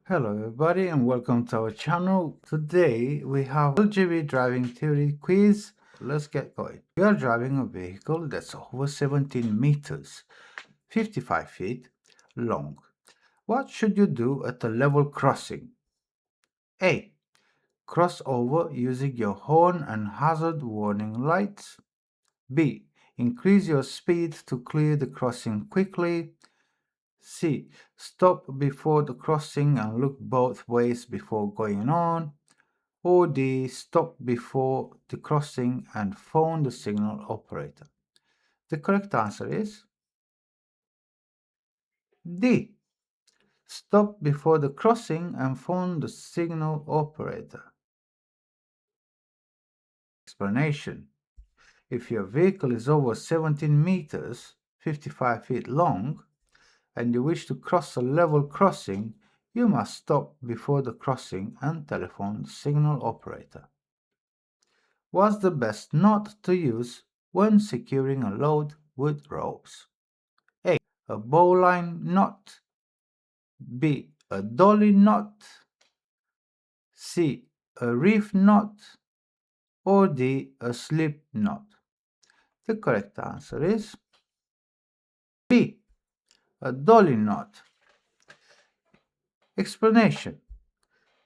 Hello everybody and welcome to our channel. Today we have LGV driving theory quiz. Let's get going. You are driving a vehicle that's over 17 meters, 55 feet long. What should you do at a level crossing? A. Cross over using your horn and hazard warning lights. B. Increase your speed to clear the crossing quickly. C. Stop before the crossing and look both ways before going on. Or D. Stop before the crossing and phone the signal operator. The correct answer is D. Stop before the crossing and phone the signal operator. Explanation. If your vehicle is over 17 meters, 55 feet long, and you wish to cross a level crossing, you must stop before the crossing and telephone the signal operator. What's the best knot to use when securing a load with ropes? A. A bowline knot. B. A dolly knot. C. A reef knot. Or D. A slip knot. The correct answer is B. A dolly knot. Explanation.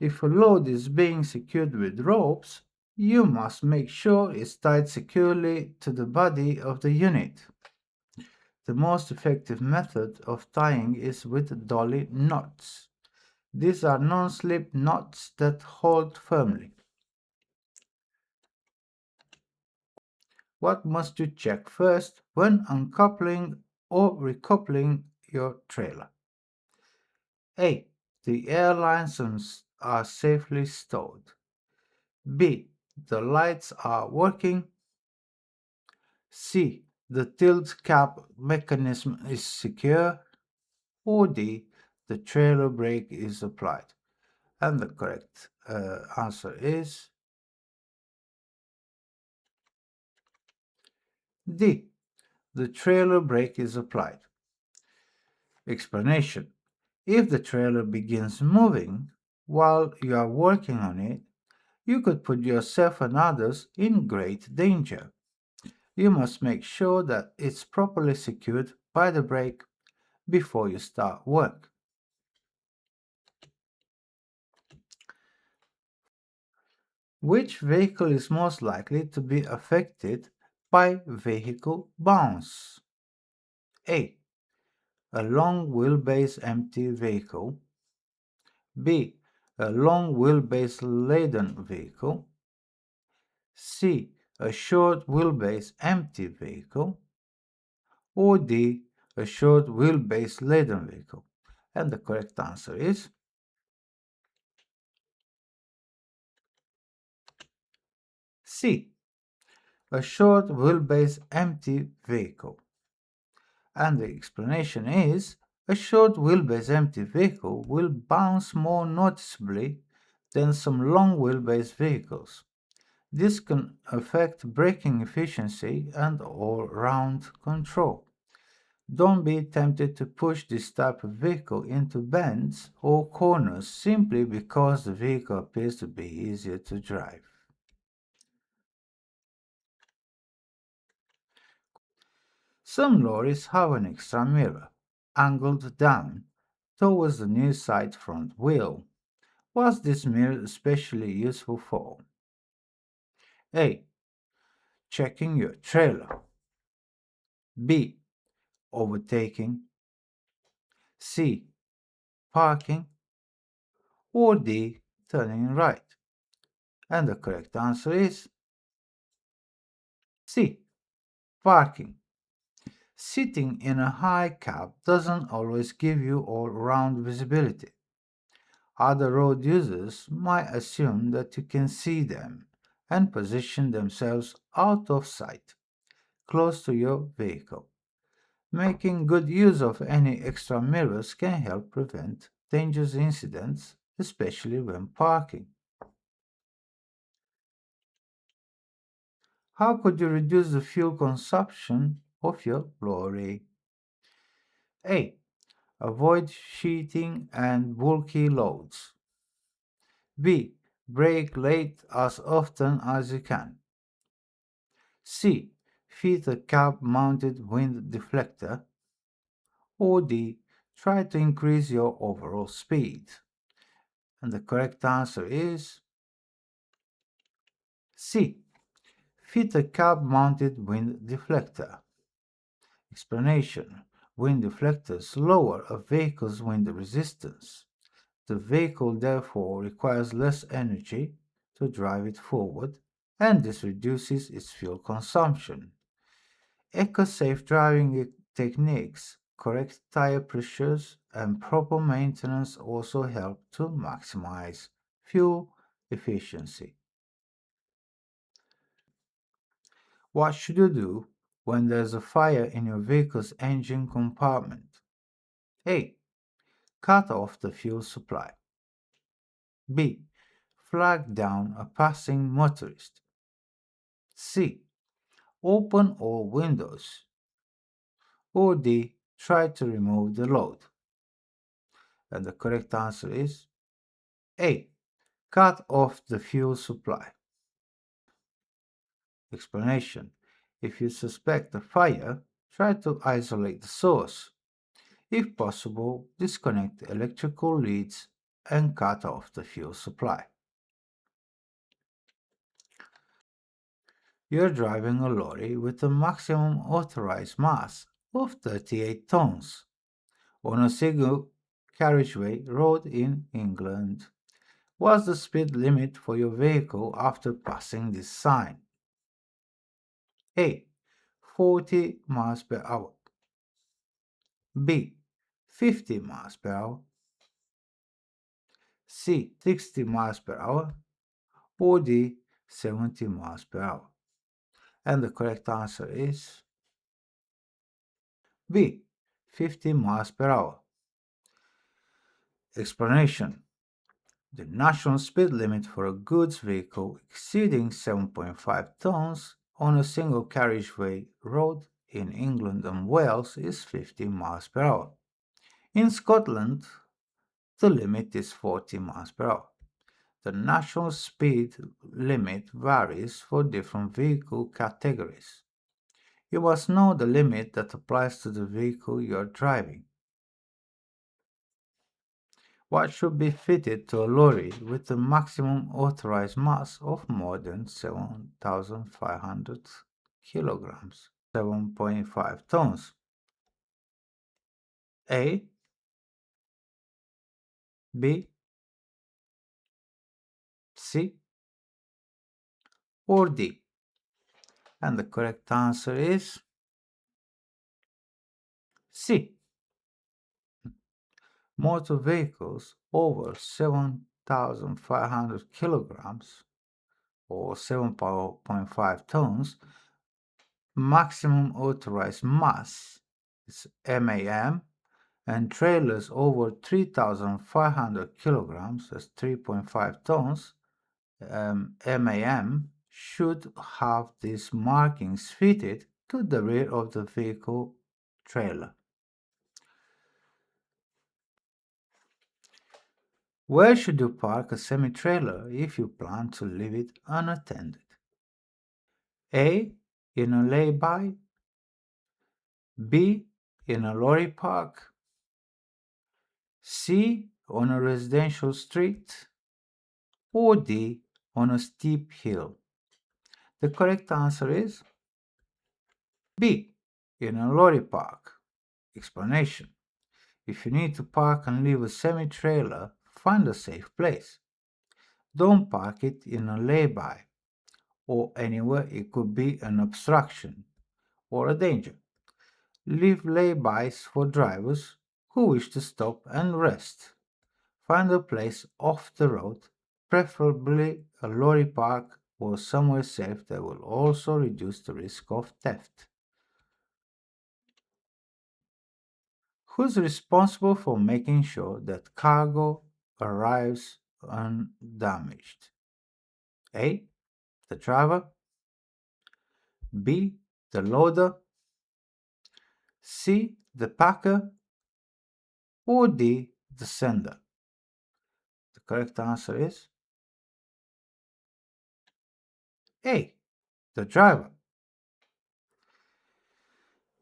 If a load is being secured with ropes, you must make sure it's tied securely to the body of the unit. The most effective method of tying is with dolly knots. These are non-slip knots that hold firmly. What must you check first when uncoupling or recoupling your trailer? A. The air lines are safely stowed. B. The lights are working. C. The tilt cap mechanism is secure. Or D. The trailer brake is applied. And the correct answer is D. The trailer brake is applied. Explanation. If the trailer begins moving while you are working on it, you could put yourself and others in great danger. You must make sure that it's properly secured by the brake before you start work. Which vehicle is most likely to be affected by vehicle bounce? A. A long wheelbase empty vehicle. B. A long wheelbase laden vehicle. C. A short wheelbase empty vehicle. Or D. A short wheelbase laden vehicle. And the correct answer is C. A short wheelbase empty vehicle. And the explanation is a short wheelbase empty vehicle will bounce more noticeably than some long wheelbase vehicles. This can affect braking efficiency and all-round control. Don't be tempted to push this type of vehicle into bends or corners simply because the vehicle appears to be easier to drive. Some lorries have an extra mirror, angled down towards the near side front wheel. What's this mirror especially useful for? A. Checking your trailer. B. Overtaking. C. Parking. Or D. Turning right. And the correct answer is C. Parking. Sitting in a high cab doesn't always give you all-round visibility. Other road users might assume that you can see them and position themselves out of sight, close to your vehicle. Making good use of any extra mirrors can help prevent dangerous incidents, especially when parking. How could you reduce the fuel consumption of your lorry? A. Avoid sheeting and bulky loads. B. Brake late as often as you can. C. Fit a cab-mounted wind deflector. Or D. Try to increase your overall speed. And the correct answer is C. Fit a cab-mounted wind deflector. Explanation. Wind deflectors lower a vehicle's wind resistance. The vehicle therefore requires less energy to drive it forward, and this reduces its fuel consumption. Eco-safe driving techniques, correct tire pressures, and proper maintenance also help to maximize fuel efficiency. What should you do when there's a fire in your vehicle's engine compartment? A. Cut off the fuel supply. B. Flag down a passing motorist. C. Open all windows. Or D. Try to remove the load. And the correct answer is A. Cut off the fuel supply. Explanation. If you suspect a fire, try to isolate the source. If possible, disconnect the electrical leads and cut off the fuel supply. You're driving a lorry with a maximum authorized mass of 38 tons on a single carriageway road in England. What's the speed limit for your vehicle after passing this sign? A. 40 miles per hour. B. 50 miles per hour. C. 60 miles per hour. Or D. 70 miles per hour. And the correct answer is B. 50 miles per hour. Explanation. The national speed limit for a goods vehicle exceeding 7.5 tons on a single carriageway road in England and Wales is 50 miles per hour. In Scotland, the limit is 40 miles per hour. The national speed limit varies for different vehicle categories. You must know the limit that applies to the vehicle you are driving. What should be fitted to a lorry with a maximum authorized mass of more than 7,500 kilograms, 7.5 tons? A, B, C, or D? And the correct answer is C. Motor vehicles over 7,500 kilograms or 7.5 tons maximum authorized mass is MAM, and trailers over 3,500 kilograms, that's 3.5 tons, MAM, should have these markings fitted to the rear of the vehicle trailer. Where should you park a semi-trailer if you plan to leave it unattended? A. In a lay-by. B. In a lorry park. C. On a residential street. Or D. On a steep hill. The correct answer is B. In a lorry park. Explanation. If you need to park and leave a semi-trailer, find a safe place. Don't park it in a lay-by or anywhere it could be an obstruction or a danger. Leave lay-bys for drivers who wish to stop and rest. Find a place off the road, preferably a lorry park or somewhere safe that will also reduce the risk of theft. Who's responsible for making sure that cargo arrives undamaged? A. The driver. B. The loader. C. The packer. or D, the sender? The correct answer is A, the driver.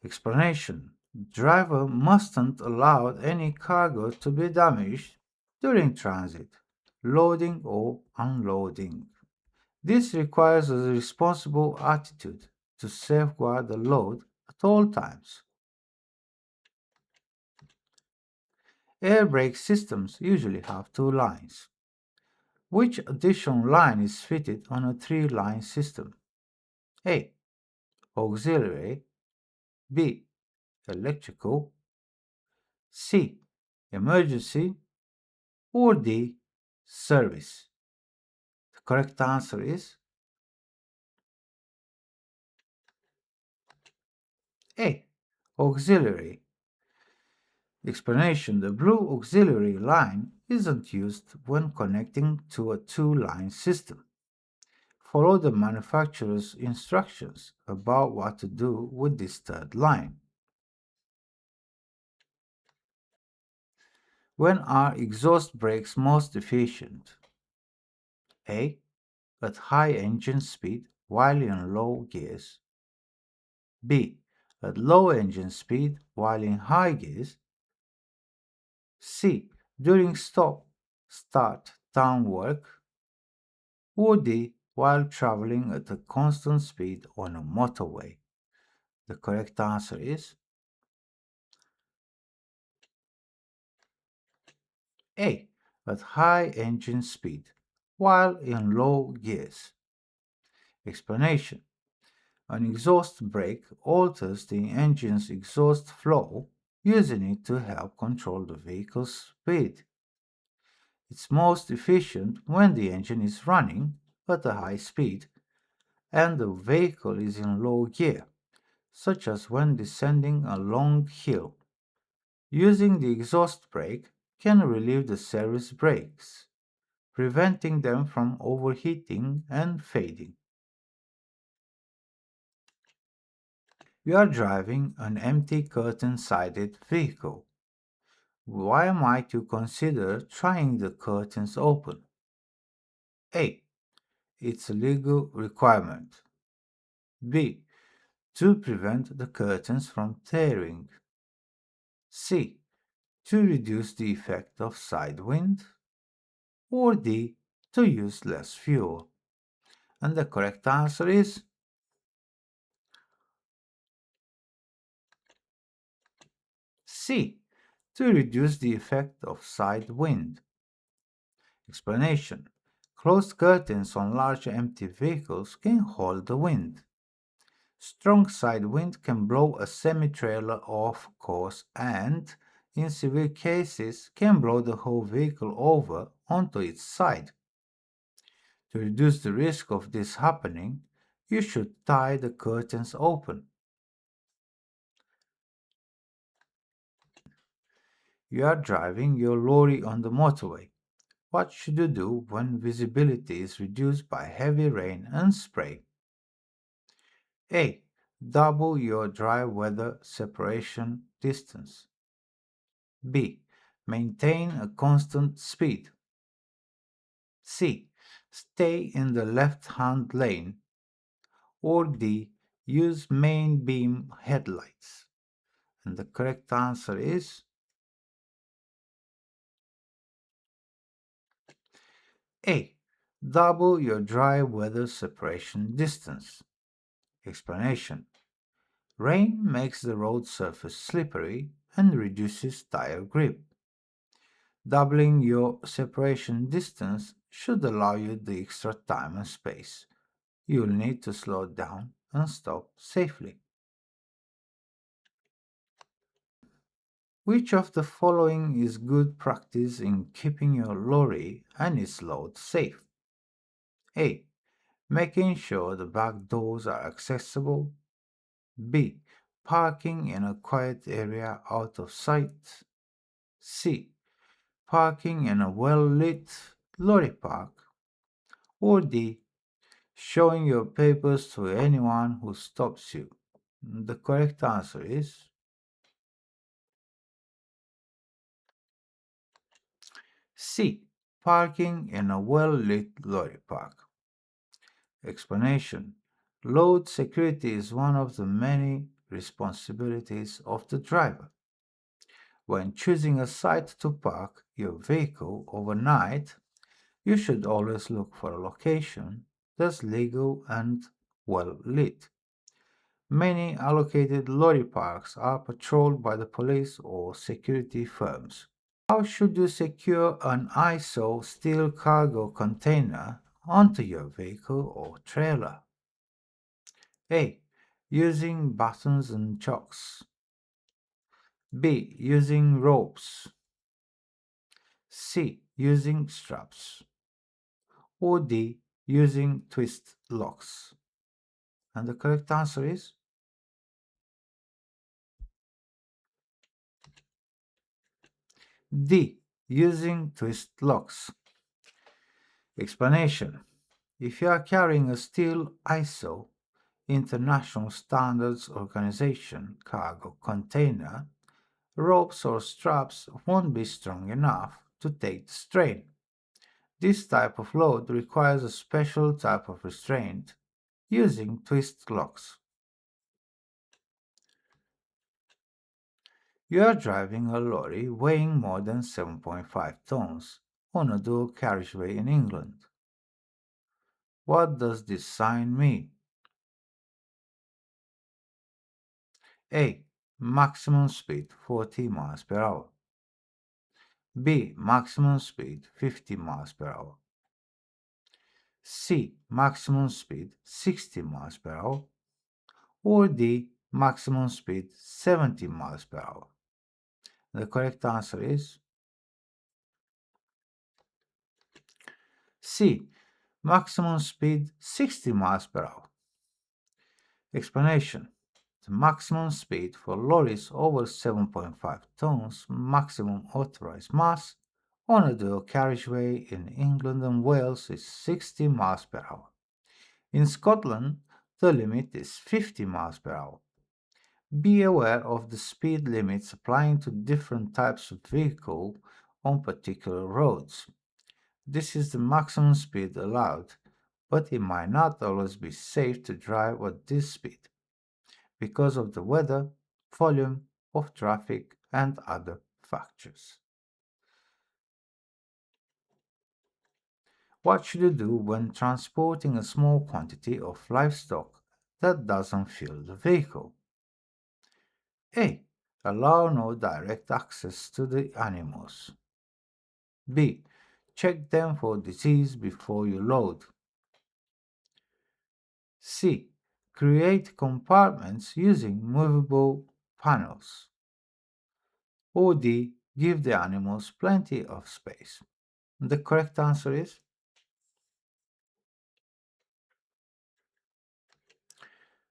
Explanation. Driver mustn't allow any cargo to be damaged during transit, loading or unloading. This requires a responsible attitude to safeguard the load at all times. Air brake systems usually have two lines. Which additional line is fitted on a three-line system? A. Auxiliary. B. Electrical. C. Emergency. Or D. Service. The correct answer is A. Auxiliary. Explanation. The blue auxiliary line isn't used when connecting to a two-line system. Follow the manufacturer's instructions about what to do with this third line. When are exhaust brakes most efficient? A. At high engine speed while in low gears. B. At low engine speed while in high gears. C. During stop, start, down work. Or D. While traveling at a constant speed on a motorway. The correct answer is A. At high engine speed while in low gears. Explanation. An exhaust brake alters the engine's exhaust flow, using it to help control the vehicle's speed. It's most efficient when the engine is running at a high speed and the vehicle is in low gear, such as when descending a long hill. Using the exhaust brake can relieve the service brakes, preventing them from overheating and fading. You are driving an empty curtain-sided vehicle. Why might you consider trying the curtains open? A. It's a legal requirement. B. To prevent the curtains from tearing. C. To reduce the effect of side wind. Or D. To use less fuel. And the correct answer is C. To reduce the effect of side wind. Explanation. Closed curtains on large empty vehicles can hold the wind. Strong side wind can blow a semi-trailer off course and, in severe cases, can blow the whole vehicle over onto its side. To reduce the risk of this happening, you should tie the curtains open. You are driving your lorry on the motorway. What should you do when visibility is reduced by heavy rain and spray? A. Double your dry weather separation distance. B. Maintain a constant speed. C. Stay in the left-hand lane. Or D. Use main beam headlights. And the correct answer is A. Double your dry weather separation distance. Explanation. Rain makes the road surface slippery and reduces tire grip. Doubling your separation distance should allow you the extra time and space you'll need to slow down and stop safely. Which of the following is good practice in keeping your lorry and its load safe? A. Making sure the back doors are accessible. B. Parking in a quiet area out of sight. C. Parking in a well-lit lorry park. Or D. Showing your papers to anyone who stops you. The correct answer is C. Parking in a well-lit lorry park. Explanation: load security is one of the many responsibilities of the driver. When choosing a site to park your vehicle overnight, you should always look for a location that's legal and well lit. Many allocated lorry parks are patrolled by the police or security firms. How should you secure an ISO steel cargo container onto your vehicle or trailer? A. Using buttons and chocks. B. Using ropes. C. Using straps. Or D. Using twist locks. And the correct answer is D. Using twist locks. Explanation: if you are carrying a steel ISO International Standards Organization cargo container, ropes or straps won't be strong enough to take the strain. This type of load requires a special type of restraint using twist locks. You are driving a lorry weighing more than 7.5 tons on a dual carriageway in England. What does this sign mean? A. Maximum speed 40 miles per hour. B. Maximum speed 50 miles per hour. C. Maximum speed 60 miles per hour. Or D. Maximum speed 70 miles per hour. The correct answer is C. Maximum speed 60 miles per hour. Explanation: the maximum speed for lorries over 7.5 tons maximum authorized mass on a dual carriageway in England and Wales is 60 miles per hour. In Scotland, the limit is 50 miles per hour. Be aware of the speed limits applying to different types of vehicle on particular roads. This is the maximum speed allowed, but it might not always be safe to drive at this speed because of the weather, volume of traffic, and other factors. What should you do when transporting a small quantity of livestock that doesn't fill the vehicle? A. Allow no direct access to the animals. B. Check them for disease before you load. C. Create compartments using movable panels. Or D. Give the animals plenty of space. The correct answer is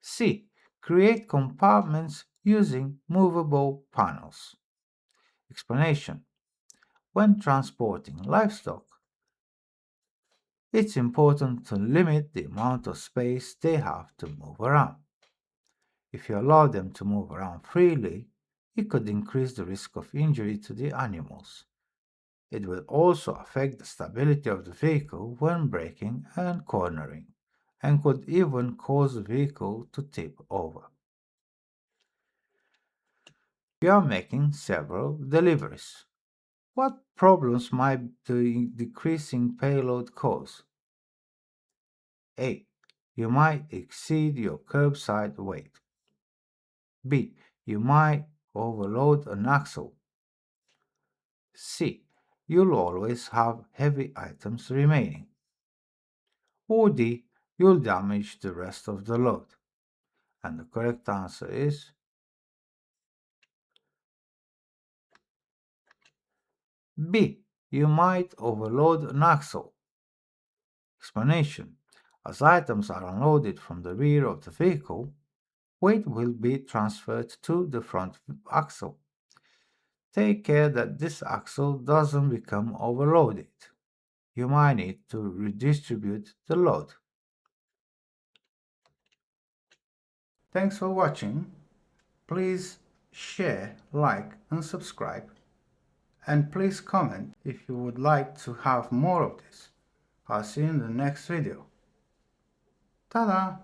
C. Create compartments using movable panels. Explanation: when transporting livestock, it's important to limit the amount of space they have to move around. If you allow them to move around freely, it could increase the risk of injury to the animals. It will also affect the stability of the vehicle when braking and cornering, and could even cause the vehicle to tip over. You are making several deliveries. What problems might the decreasing payload cause? A. You might exceed your curbside weight. B. You might overload an axle. C. You'll always have heavy items remaining. Or D. You'll damage the rest of the load. And the correct answer is B. You might overload an axle. Explanation: as items are unloaded from the rear of the vehicle, weight will be transferred to the front axle. Take care that this axle doesn't become overloaded. You might need to redistribute the load. Thanks for watching. Please share, like, and subscribe. and please comment if you would like to have more of this. I'll see you in the next video. Ta-da!